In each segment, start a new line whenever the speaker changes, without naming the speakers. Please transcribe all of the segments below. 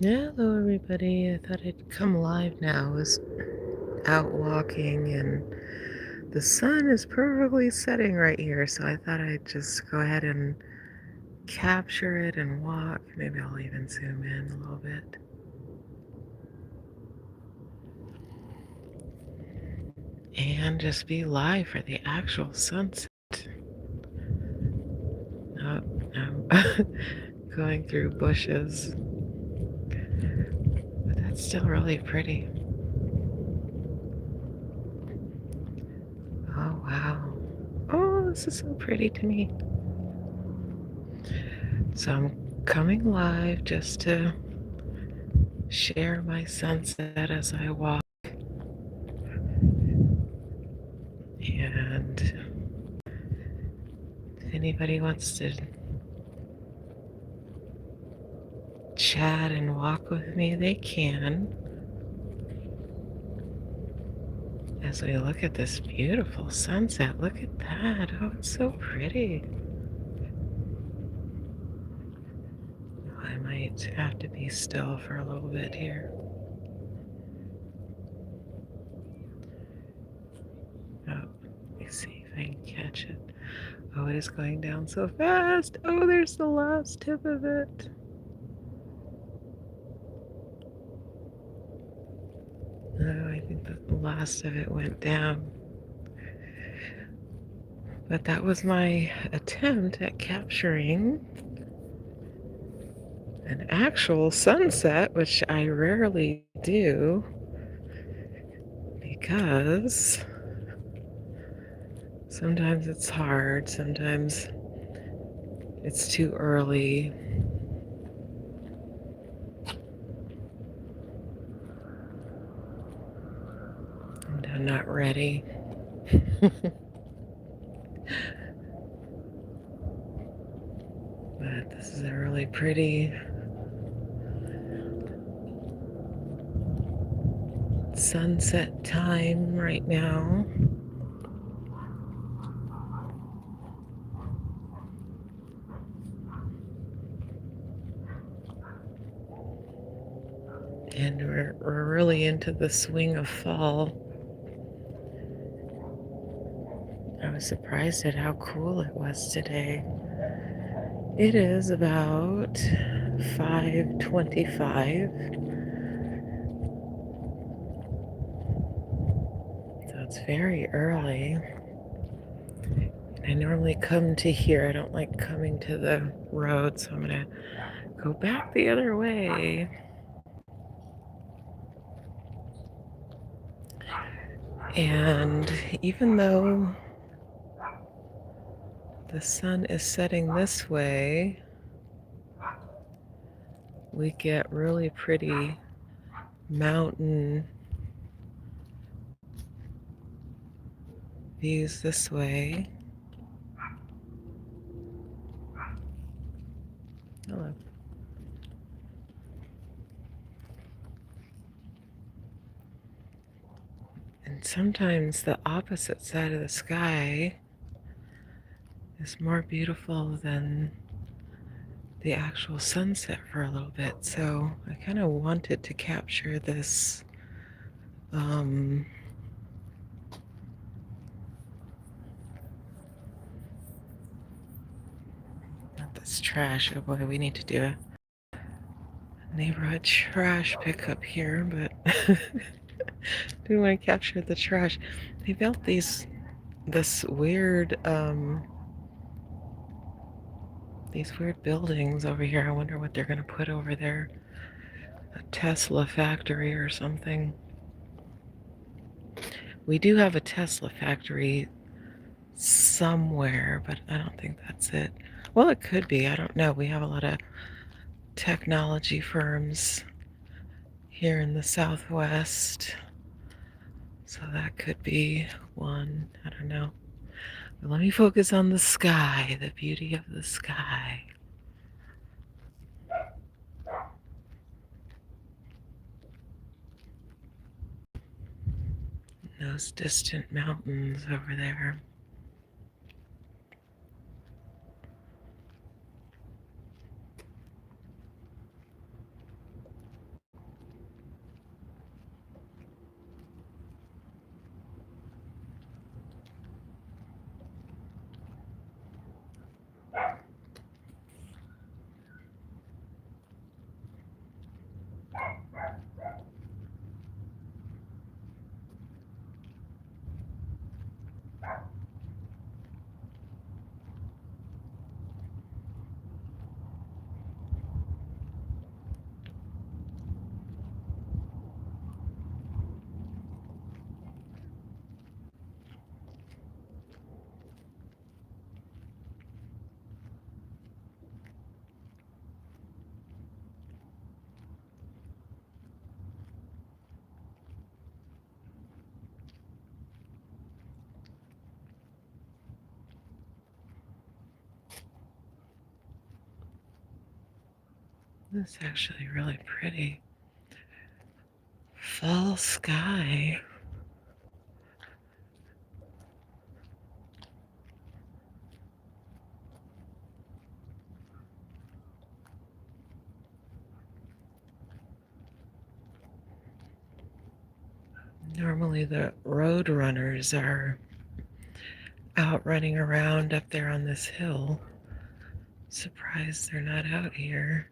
Hello, everybody. I thought I'd come live now. I was out walking and the sun is perfectly setting right here, so I thought I'd just go ahead and capture it and walk. Maybe I'll even zoom in a little bit. And just be live for the actual sunset. Oh, I'm going through bushes, but that's still really pretty. Oh, wow. Oh, this is so pretty to me. So I'm coming live just to share my sunset as I walk. And if anybody wants to chat and walk with me, they can. As we look at this beautiful sunset, look at that. Oh, it's so pretty. I might have to be still for a little bit here. Oh, let me see if I can catch it. Oh, it is going down so fast. Oh, there's the last tip of it. Oh, I think the last of it went down. But that was my attempt at capturing an actual sunset, which I rarely do because sometimes it's hard, sometimes it's too early. I'm not ready. But this is a really pretty sunset time right now. And we're really into the swing of fall. I was surprised at how cool it was today. It is about 5:25. So it's very early. And I normally come to here. I don't like coming to the road, so I'm gonna go back the other way. And even though the sun is setting this way, we get really pretty mountain views this way. Hello. And sometimes the opposite side of the sky is more beautiful than the actual sunset for a little bit. So I kind of wanted to capture this not this trash. Oh boy, we need to do a neighborhood trash pickup here, but do want to capture the trash. They built this weird these weird buildings over here. I wonder what they're gonna put over there. A Tesla factory or something. We do have a Tesla factory somewhere, but I don't think that's it. Well, it could be. I don't know. We have a lot of technology firms here in the Southwest, so that could be one. I don't know. But let me focus on the sky, the beauty of the sky. Those distant mountains over there. This is actually really pretty. Fall sky. Normally the road runners are out running around up there on this hill. Surprised they're not out here.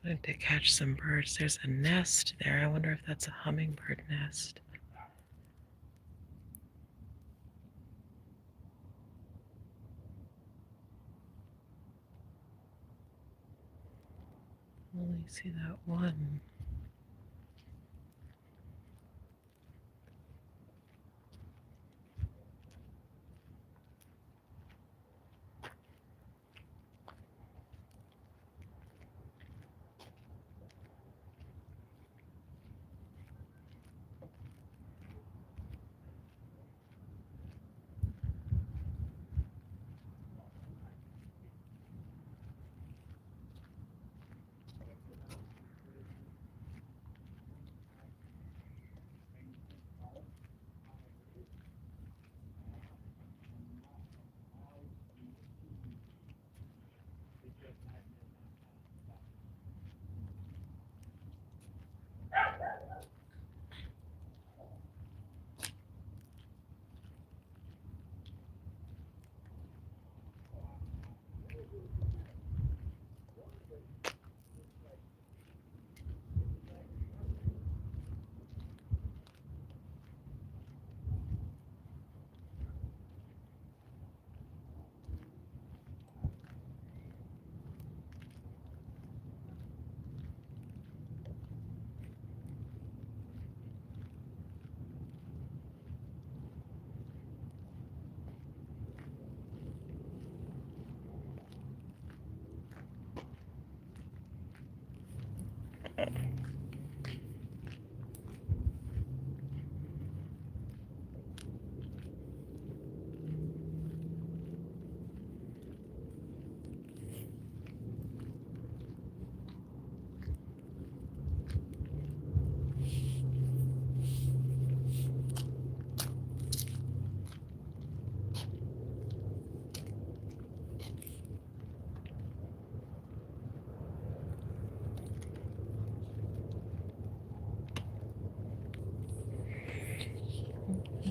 I wanted to catch some birds. There's a nest there. I wonder if that's a hummingbird nest. Only see that one.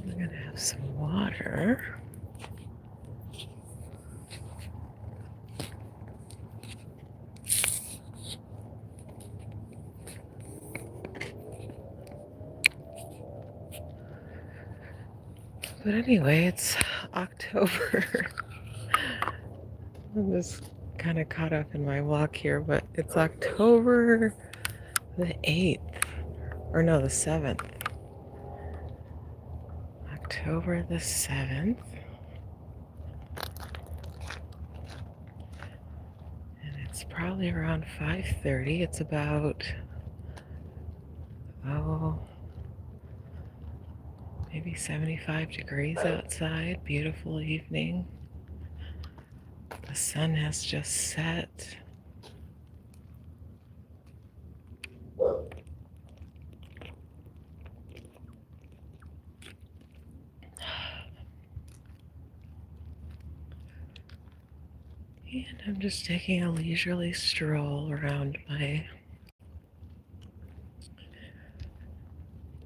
We're gonna have some water. But anyway, it's October. I'm just kind of caught up in my walk here, but it's October the 8th, or no, the 7th. October the 7th. And it's probably around 5:30. It's about, maybe 75 degrees outside. Beautiful evening. The sun has just set. And I'm just taking a leisurely stroll around my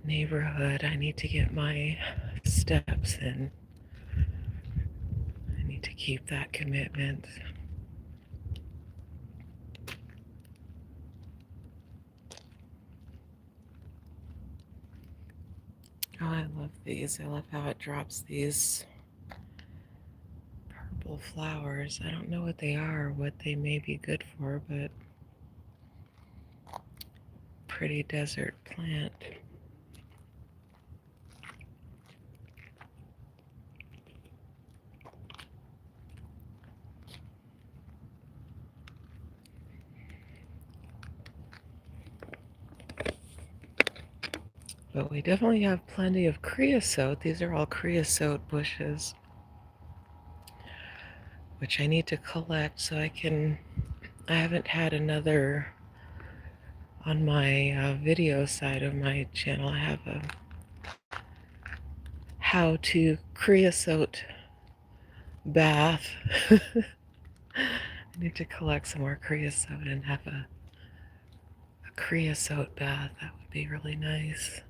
neighborhood. I need to get my steps in. I need to keep that commitment. Oh, I love these. I love how it drops these purple flowers. I don't know what they are, what they may be good for, but pretty desert plant. But we definitely have plenty of creosote. These are all creosote bushes, which I need to collect so I haven't had another on my video side of my channel. I have a how to creosote bath. I need to collect some more creosote and have a creosote bath. That would be really nice.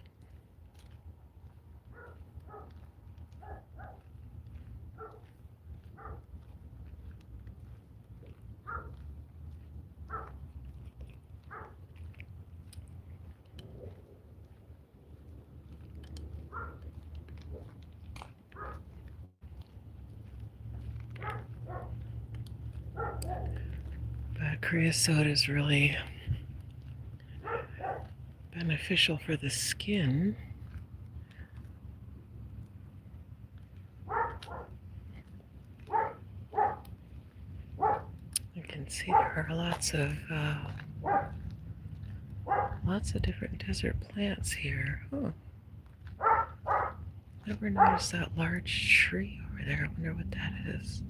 But creosote is really beneficial for the skin. You can see there are lots of different desert plants here. Oh, never noticed that large tree over there. I wonder what that is.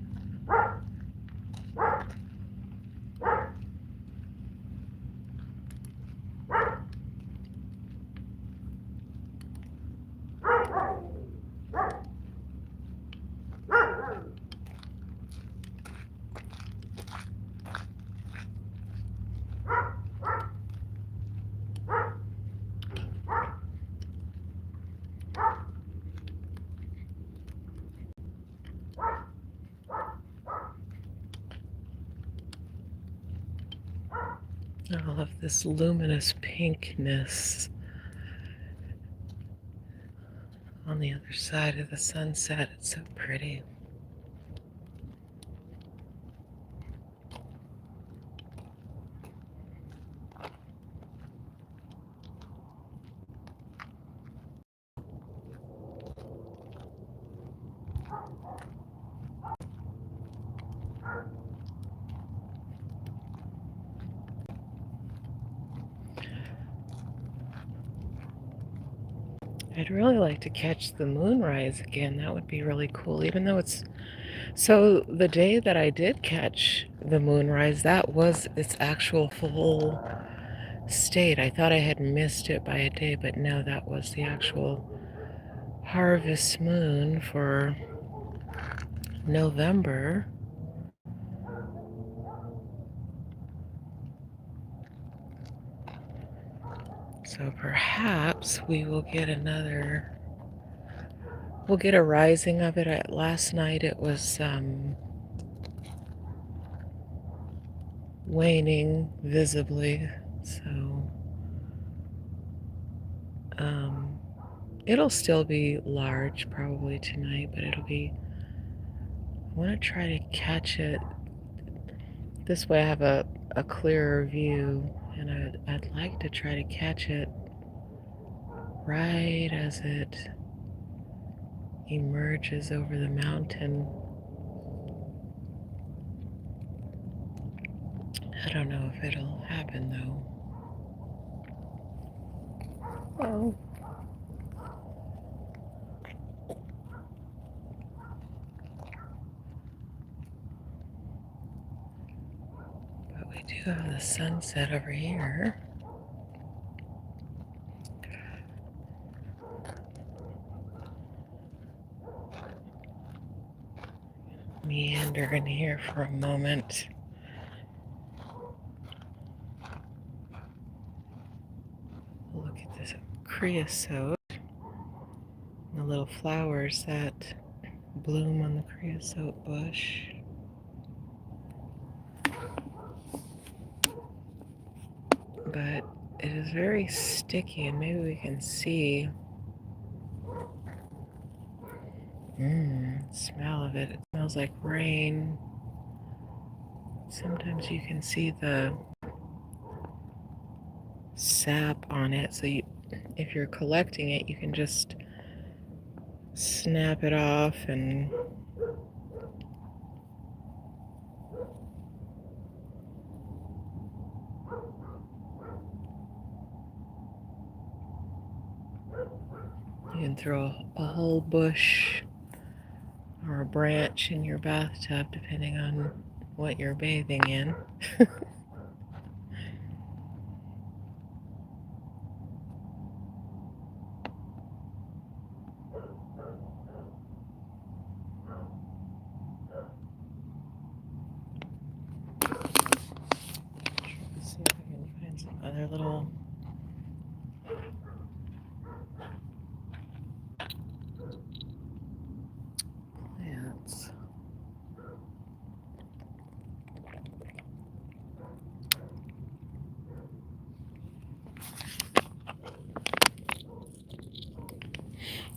All of this luminous pinkness on the other side of the sunset. It's so pretty. I'd really like to catch the moonrise again. That would be really cool, even though it's... So the day that I did catch the moonrise, that was its actual full state. I thought I had missed it by a day, but no, that was the actual harvest moon for November. So perhaps we will get we'll get a rising of it. Last night it was waning visibly, so it'll still be large probably tonight, but I want to try to catch it. This way I have a clearer view, and I'd like to try to catch it right as it emerges over the mountain. I don't know if it'll happen though. Oh. But we do have the sunset over here. Meander in here for a moment. Look at this creosote. The little flowers that bloom on the creosote bush. But it is very sticky, and maybe we can see smell of it. It smells like rain. Sometimes you can see the sap on it, so if you're collecting it, you can just snap it off and You can throw a whole bush or a branch in your bathtub, depending on what you're bathing in. Let's see if I can find some other little plants.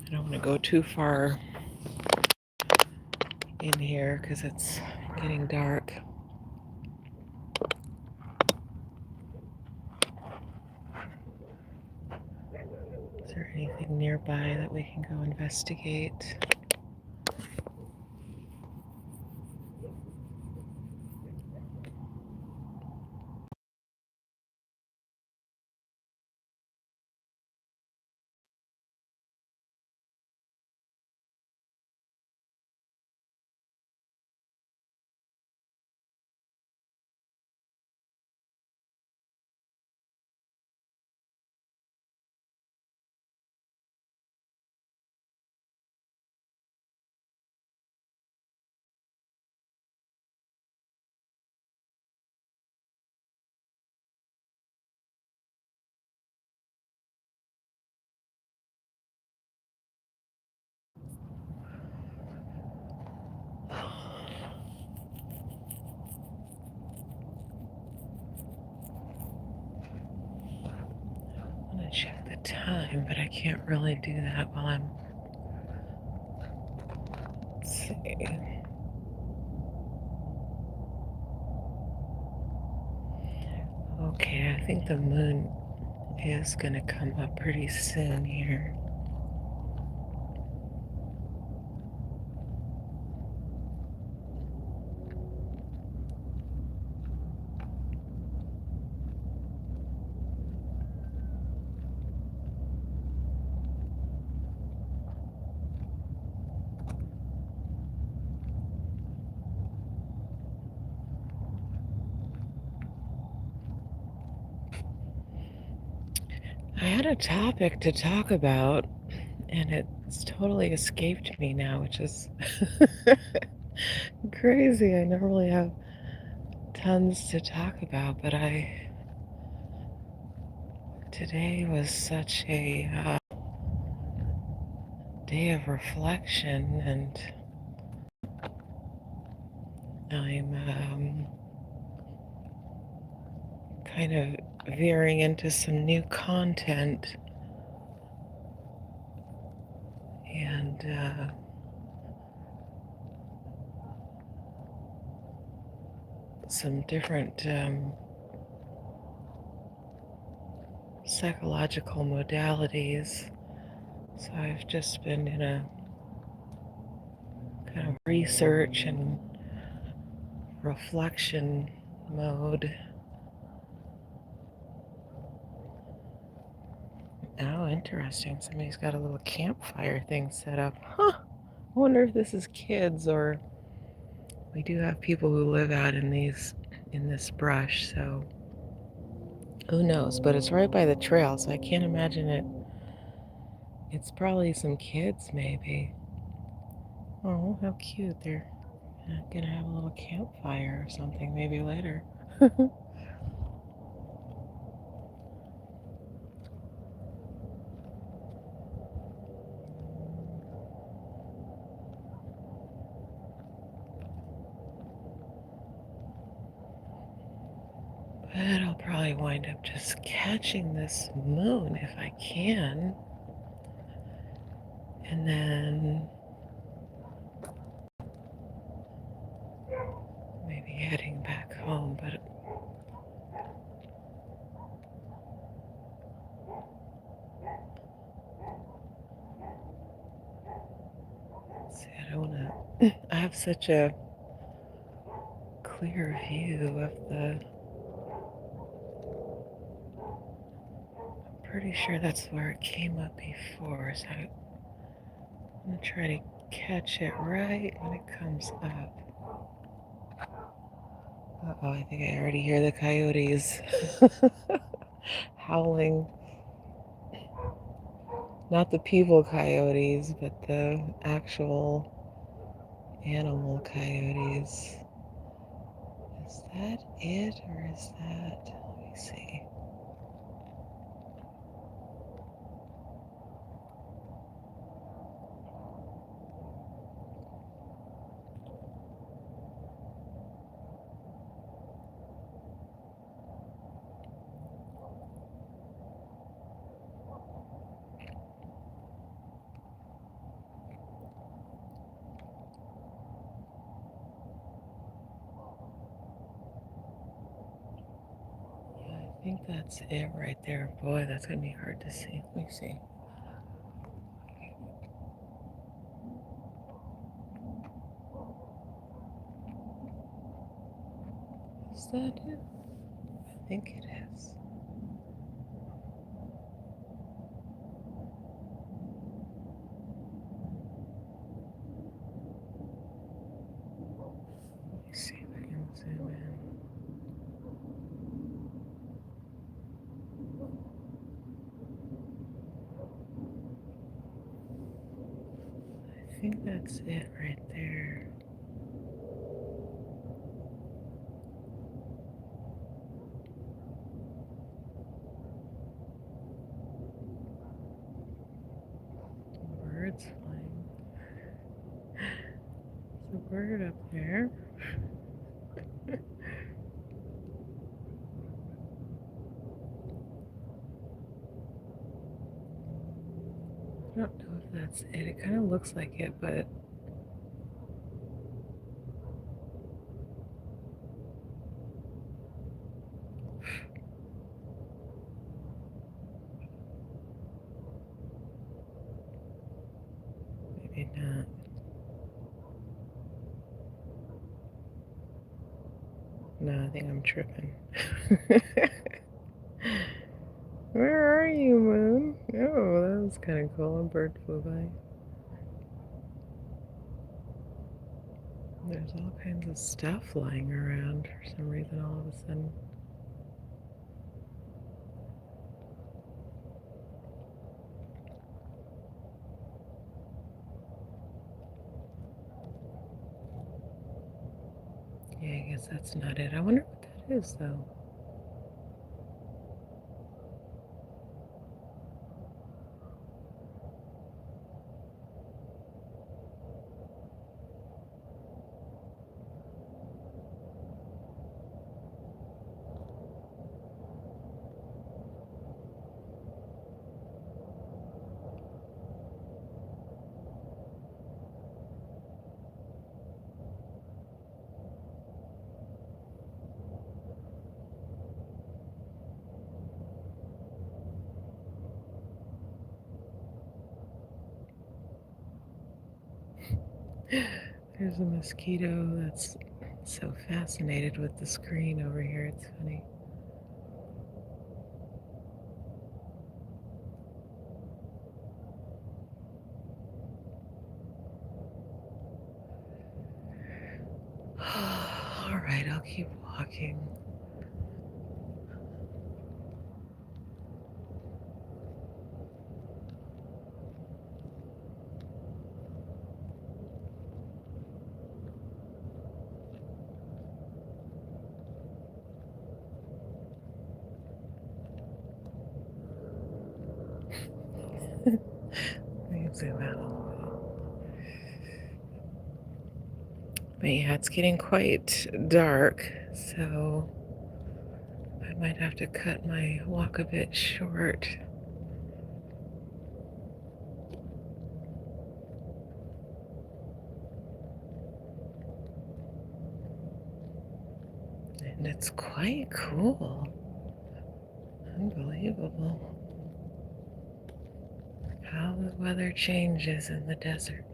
I don't want to go too far in here because it's getting dark. Is there anything nearby that we can go investigate? I'm going to check the time, but I can't really do that while I'm. Let's see. Okay, I think the moon is going to come up pretty soon here. I had a topic to talk about, and it's totally escaped me now, which is crazy. I normally have tons to talk about, but today was such a day of reflection, and I'm kind of veering into some new content, and some different psychological modalities. So I've just been in a kind of research and reflection mode. Oh, interesting. Somebody's got a little campfire thing set up. Huh. I wonder if this is kids, or we do have people who live out in this brush, so who knows? But it's right by the trail, so I can't imagine it. It's probably some kids, maybe. Oh, how cute. They're gonna have a little campfire or something maybe later. But I'll probably wind up just catching this moon if I can. And then maybe heading back home. But see, I don't want to. I have such a clear view of the. I'm pretty sure that's where it came up before. So I'm going to try to catch it right when it comes up. Uh-oh, I think I already hear the coyotes howling. Not the people coyotes, but the actual animal coyotes. Is that it, or is that... Let me see. I think that's it right there. Boy, that's going to be hard to see. Let me see. Is that it? I think it is. Let me see if I can zoom in. I think that's it right there. Birds flying. There's a bird up there. I don't know if that's it. It kind of looks like it, but maybe not. No, I think I'm tripping. Where are you, Moon? Oh, that was kind of cool. A bird flew by. There's all kinds of stuff flying around for some reason all of a sudden. Yeah, I guess that's not it. I wonder what that is, though. There's a mosquito that's so fascinated with the screen over here. It's funny. All right, I'll keep walking. Let me zoom out a little bit. But yeah, it's getting quite dark, so I might have to cut my walk a bit short. And it's quite cool. Unbelievable how the weather changes in the desert.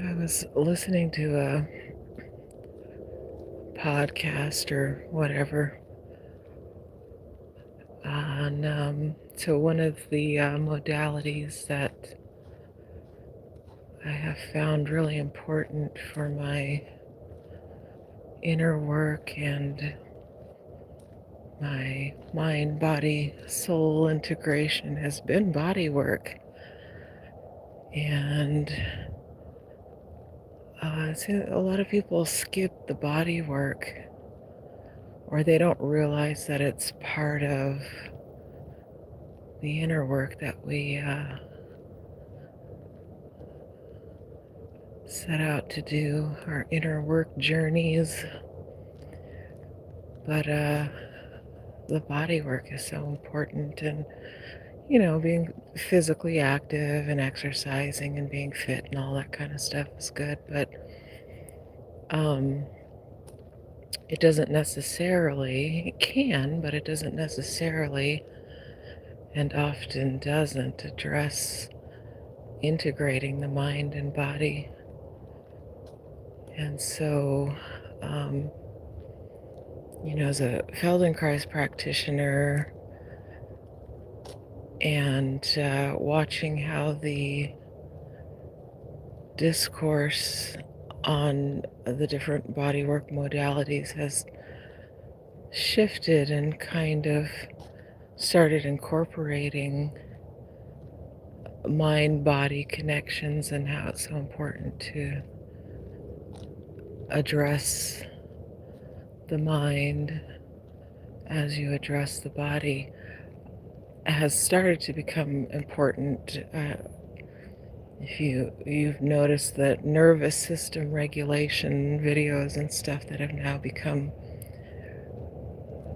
I was listening to a podcast or whatever on to one of the modalities that I have found really important for my inner work and my mind, body, soul integration has been body work. And see, a lot of people skip the body work or they don't realize that it's part of the inner work that we set out to do, our inner work journeys. But the body work is so important, and being physically active and exercising and being fit and all that kind of stuff is good. But um, it doesn't necessarily, it can, but it doesn't necessarily, and often doesn't address integrating the mind and body. And so, um, as a Feldenkrais practitioner and watching how the discourse on the different bodywork modalities has shifted and kind of started incorporating mind body connections and how it's so important to address the mind as you address the body has started to become important. If you've noticed that nervous system regulation videos and stuff that have now become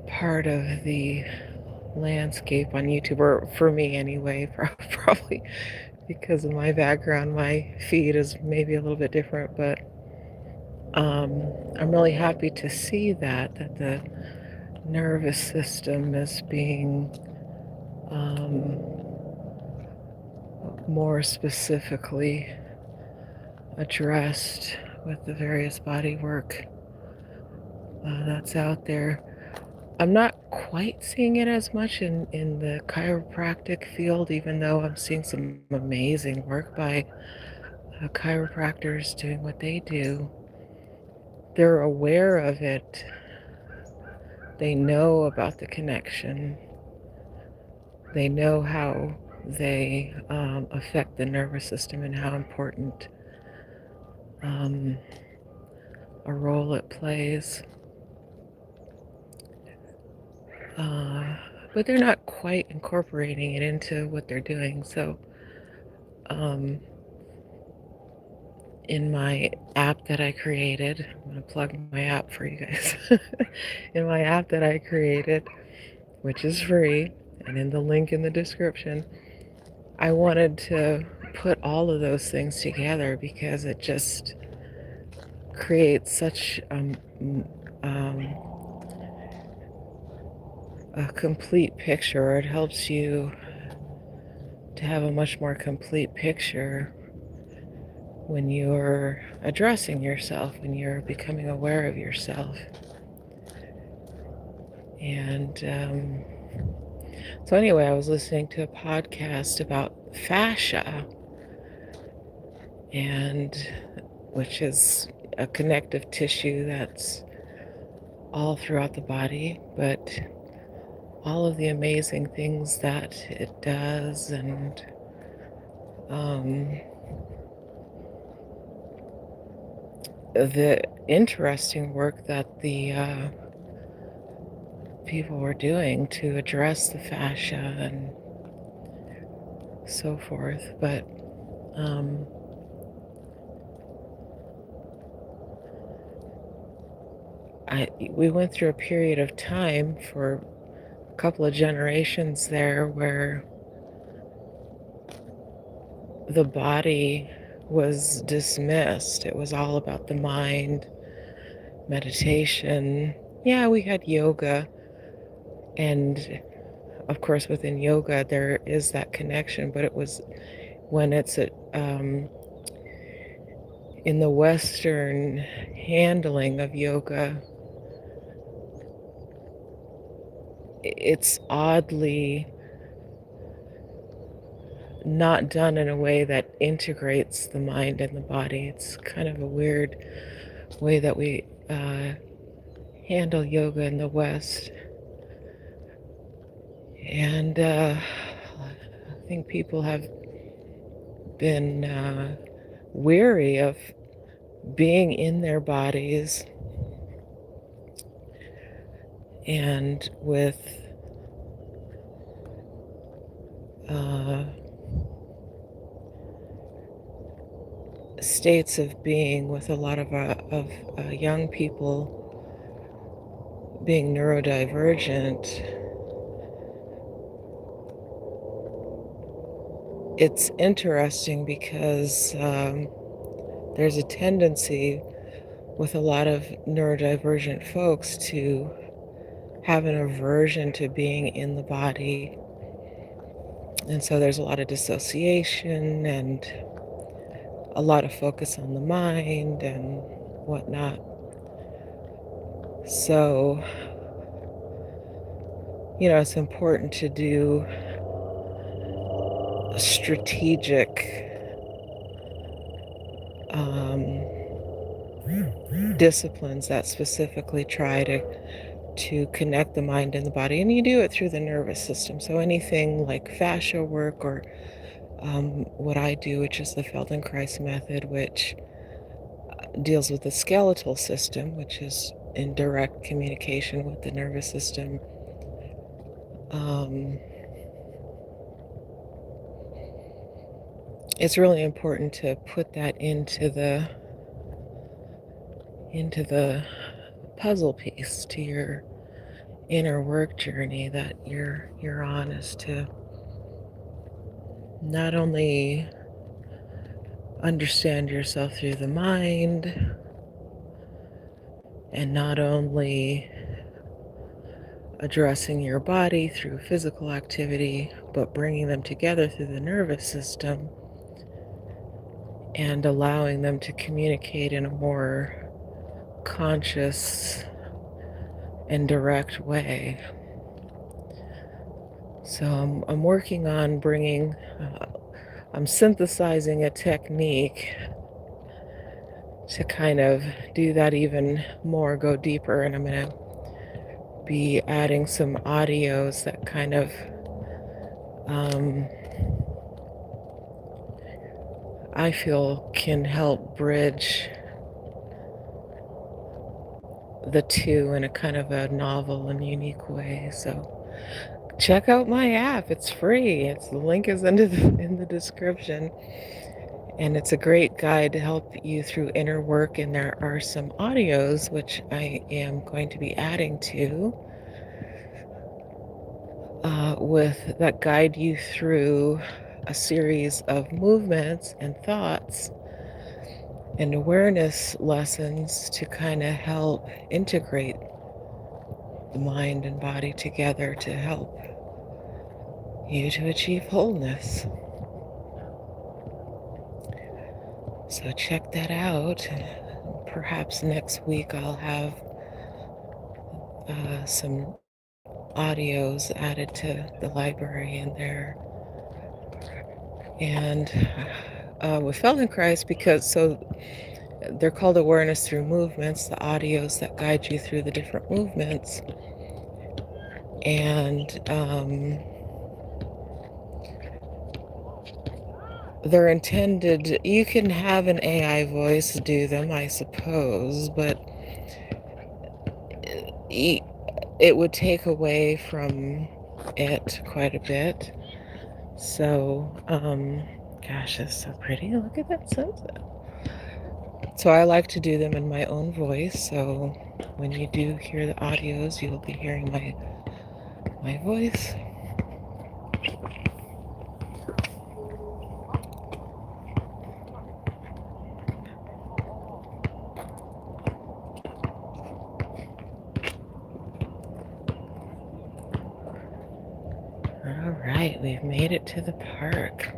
part of the landscape on YouTube, or for me anyway, probably because of my background, my feed is maybe a little bit different, but I'm really happy to see that the nervous system is being um, more specifically addressed with the various body work that's out there. I'm not quite seeing it as much in the chiropractic field, even though I'm seeing some amazing work by chiropractors doing what they do. They're aware of it, they know about the connection, they know how they affect the nervous system and how important um, a role it plays. Uh, but they're not quite incorporating it into what they're doing. So, um, in my app that I created, I'm going to plug my app for you guys. In my app that I created, which is free, and in the link in the description, I wanted to put all of those things together because it just creates such um, a complete picture. It helps you to have a much more complete picture when you're addressing yourself, when you're becoming aware of yourself. And so, anyway, I was listening to a podcast about fascia, and which is a connective tissue that's all throughout the body, but all of the amazing things that it does, and um, the interesting work that the people were doing to address the fascia and so forth. But um, we went through a period of time for a couple of generations there where the body was dismissed. It was all about the mind, meditation. Yeah, we had yoga, and of course, within yoga, there is that connection, but it was when it's in the Western handling of yoga, it's oddly not done in a way that integrates the mind and the body. It's kind of a weird way that we handle yoga in the West. And I think people have been weary of being in their bodies and with states of being with a lot of young people being neurodivergent. It's interesting because there's a tendency with a lot of neurodivergent folks to have an aversion to being in the body. And so there's a lot of dissociation and a lot of focus on the mind and whatnot. So, it's important to do strategic disciplines that specifically try to connect the mind and the body, and you do it through the nervous system. So anything like fascia work or what I do, which is the Feldenkrais method, which deals with the skeletal system, which is in direct communication with the nervous system. It's really important to put that into the puzzle piece to your inner work journey that you're on, is to not only understand yourself through the mind and not only addressing your body through physical activity, but bringing them together through the nervous system and allowing them to communicate in a more conscious and direct way. So I'm working on I'm synthesizing a technique to kind of do that even more, go deeper, and I'm going to be adding some audios that kind of I feel can help bridge the two in a kind of a novel and unique way. So check out my app. It's free. The link is in the description. And it's a great guide to help you through inner work. And there are some audios, which I am going to be adding to, that guide you through a series of movements and thoughts and awareness lessons to kind of help integrate the mind and body together to help you to achieve wholeness. So check that out. Perhaps next week I'll have some audios added to the library in there. And with Feldenkrais, so they're called awareness through movements, the audios that guide you through the different movements. And they're intended, you can have an AI voice do them, I suppose, but it would take away from it quite a bit. So, gosh, it's so pretty. Look at that sunset. So I like to do them in my own voice. So when you do hear the audios, you'll be hearing my voice. All right, we've made it to the park.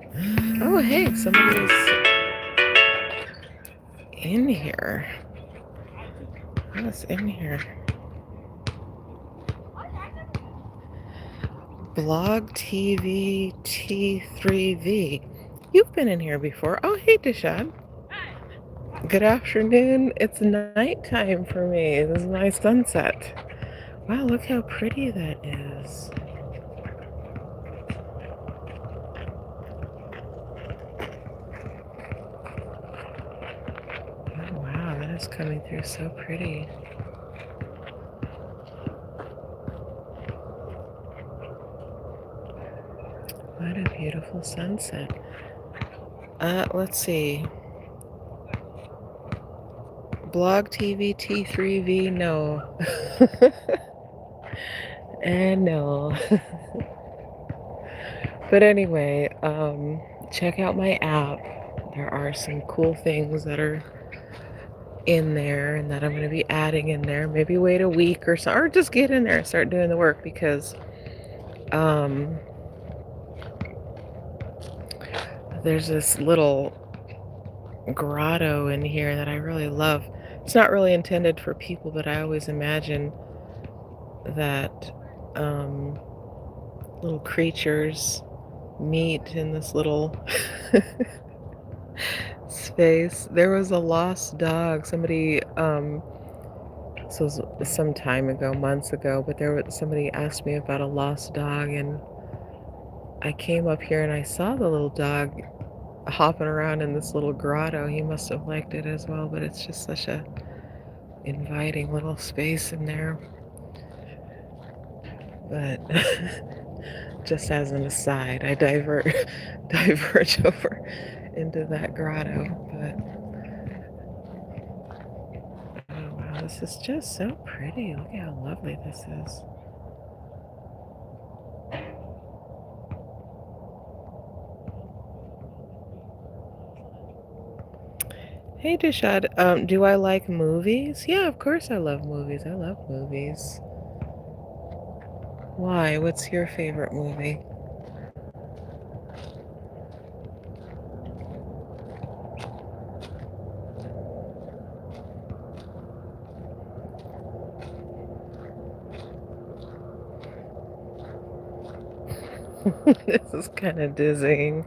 Oh, hey, somebody's in here? What is in here? Blog TV T3V. You've been in here before. Oh, hey, Deshad. Good afternoon. It's nighttime for me. This is my sunset. Wow, look how pretty that is. Oh, wow, that is coming through so pretty. What a beautiful sunset. Let's see. Blog TV T3V, no. And no. But anyway, check out my app. There are some cool things that are in there and that I'm going to be adding in there. Maybe wait a week or so, or just get in there and start doing the work, because there's this little grotto in here that I really love. It's not really intended for people, but I always imagine that little creatures meet in this little space. There was a lost dog. Somebody, this was some time ago, months ago, but somebody asked me about a lost dog, and I came up here and I saw the little dog hopping around in this little grotto. He must have liked it as well, but it's just such a inviting little space in there. But just as an aside, I diverge over into that grotto. But oh wow, this is just so pretty. Look at how lovely this is. Hey Dishad, do I like movies? Yeah, of course I love movies. I love movies. Why? What's your favorite movie? This is kind of dizzying.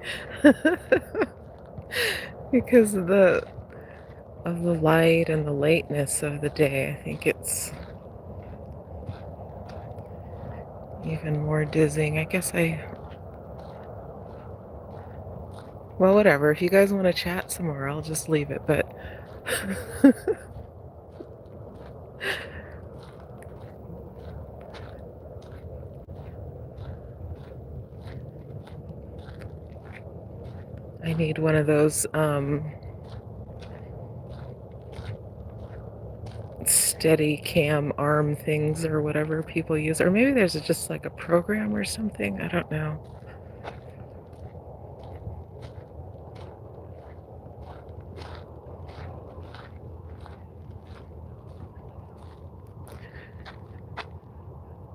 Because of the light and the lateness of the day. I think it's even more dizzying. I guess well, whatever. If you guys want to chat some more, I'll just leave it, but I need one of those steady cam arm things or whatever people use, or maybe there's just like a program or something. I don't know.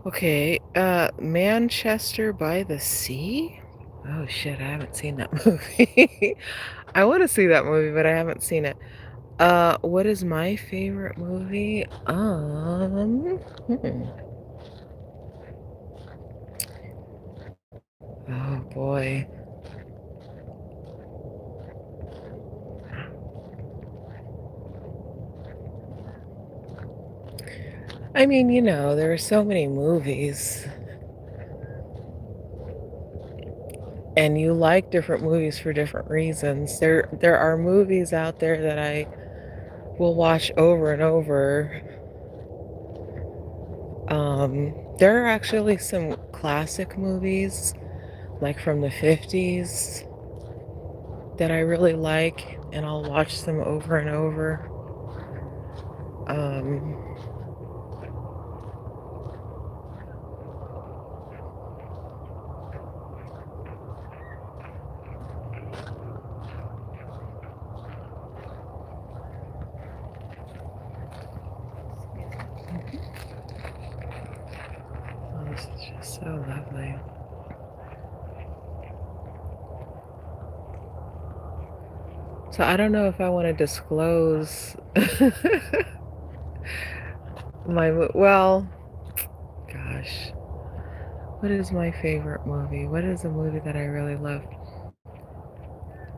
Okay, Manchester by the Sea? Oh shit, I haven't seen that movie. I want to see that movie, but I haven't seen it. What is my favorite movie? Oh boy. I mean, there are so many movies. And you like different movies for different reasons. There are movies out there that I will watch over and over. There are actually some classic movies, like from the 50s, that I really like, and I'll watch them over and over. Um, oh, this is just so lovely. So I don't know if I wanna disclose well, gosh, what is my favorite movie? What is a movie that I really love?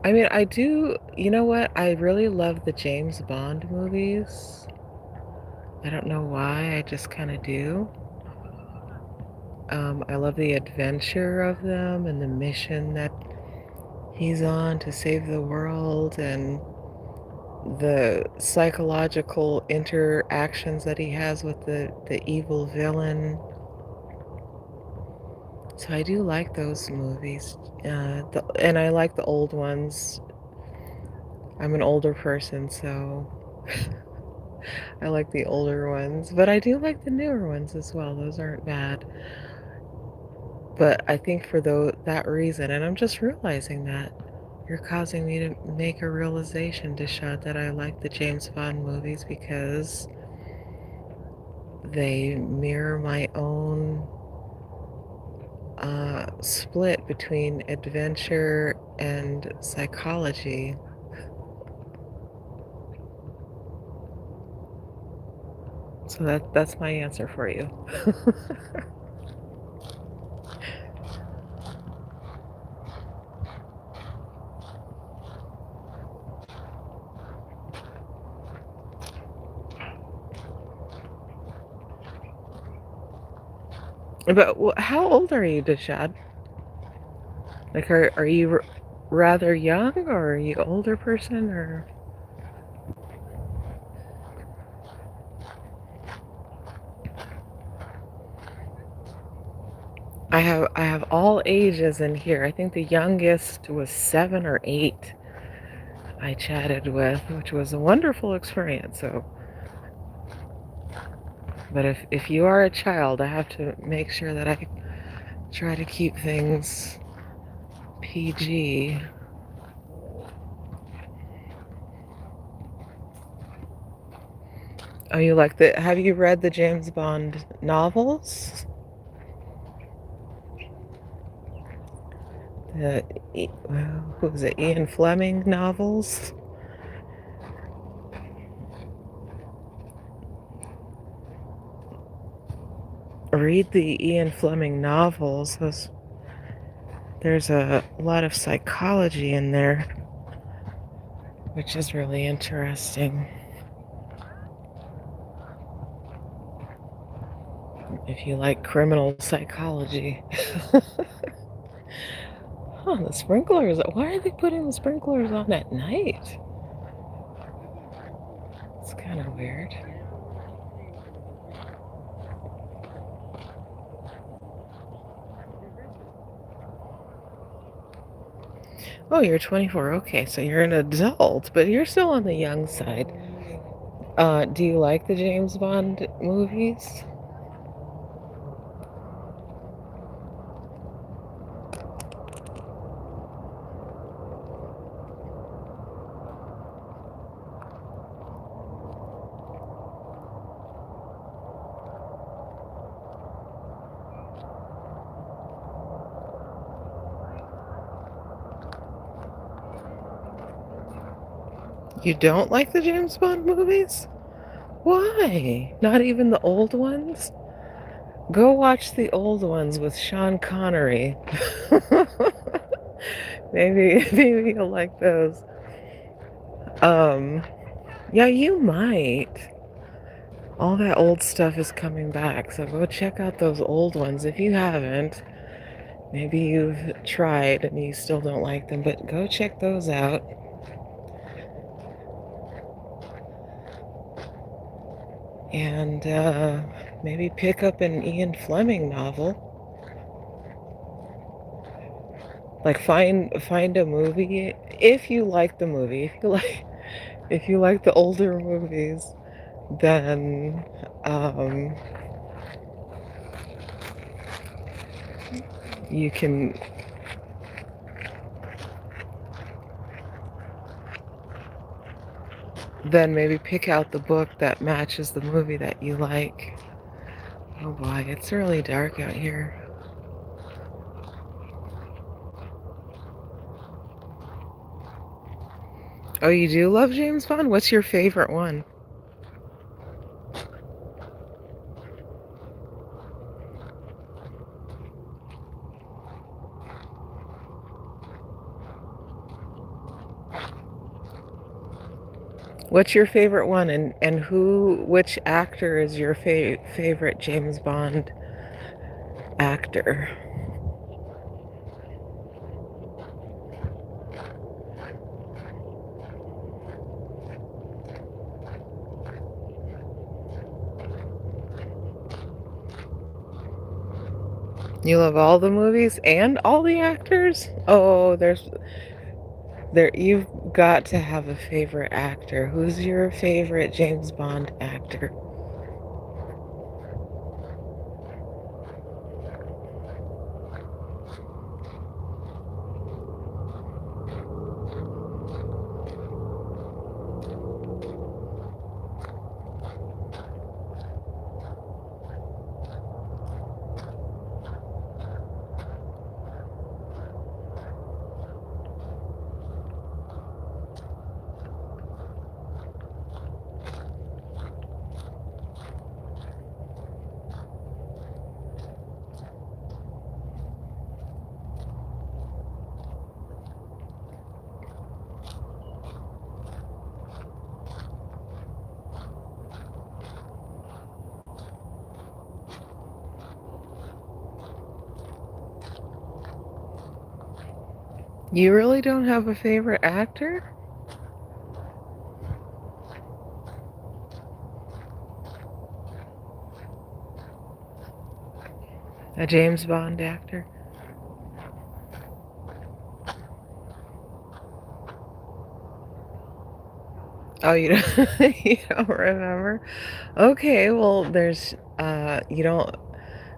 I mean, I do you know what? I really love the James Bond movies. I don't know why, I just kinda do. I love the adventure of them and the mission that he's on to save the world and the psychological interactions that he has with the evil villain. So I do like those movies. And I like the old ones. I'm an older person, so I like the older ones, but I do like the newer ones as well. Those aren't bad. But I think for that reason, and I'm just realizing that you're causing me to make a realization, Dishad, that I like the James Bond movies because they mirror my own split between adventure and psychology. So that's my answer for you. But how old are you, Dishad? Like, are you rather young, or are you older person, or? I have all ages in here. I think the youngest was 7 or 8 I chatted with, which was a wonderful experience. So, but if you are a child, I have to make sure that I try to keep things PG. Oh, you like have you read the James Bond novels? The, who was it, Ian Fleming novels? Read the Ian Fleming novels. There's a lot of psychology in there, which is really interesting. If you like criminal psychology. Huh, the sprinklers. Why are they putting the sprinklers on at night? It's kind of weird. Oh, you're 24. Okay, so you're an adult, but you're still on the young side. Do you like the James Bond movies? You don't like the James Bond movies? Why? Not even the old ones? Go watch the old ones with Sean Connery. Maybe you'll like those. Um, yeah, you might. All that old stuff is coming back, so go check out those old ones if you haven't. Maybe you've tried and you still don't like them, but go check those out. And maybe pick up an Ian Fleming novel. Like find a movie if you like the movie. If you like the older movies, then you can then maybe pick out the book that matches the movie that you like. Oh boy, it's really dark out here. Oh, you do love James Bond? What's your favorite one? What's your favorite one, and which actor is your favorite James Bond actor? You love all the movies and all the actors? Oh, you've got to have a favorite actor. Who's your favorite James Bond actor? You really don't have a favorite actor? A James Bond actor? Oh, you don't, you don't remember? Okay, well, you don't,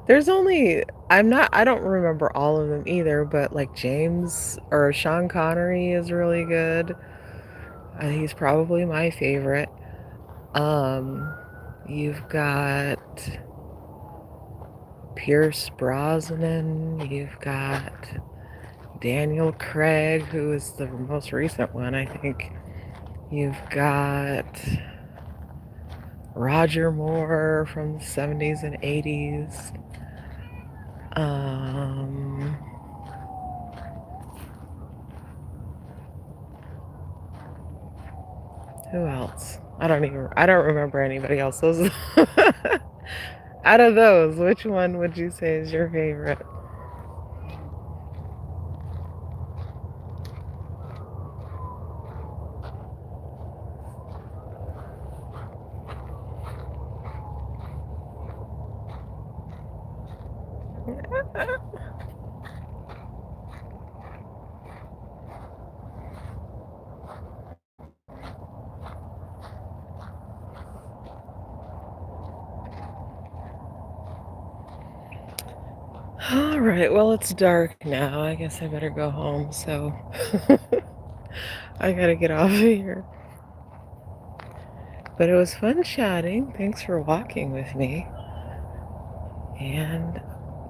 there's only, I don't remember all of them either, but like James or Sean Connery is really good. He's probably my favorite. Um, you've got Pierce Brosnan, you've got Daniel Craig, who is the most recent one, I think. You've got Roger Moore from the 70s and 80s. Um, who else? I don't remember anybody else. Out of those, which one would you say is your favorite? All right, well, it's dark now. I guess I better go home, so I gotta get off of here. But it was fun chatting. Thanks for walking with me. And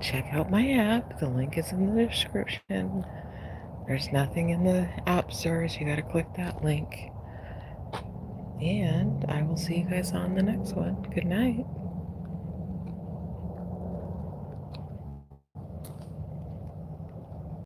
check out my app. The link is in the description. There's nothing in the app stores. You gotta click that link. And I will see you guys on the next one. Good night.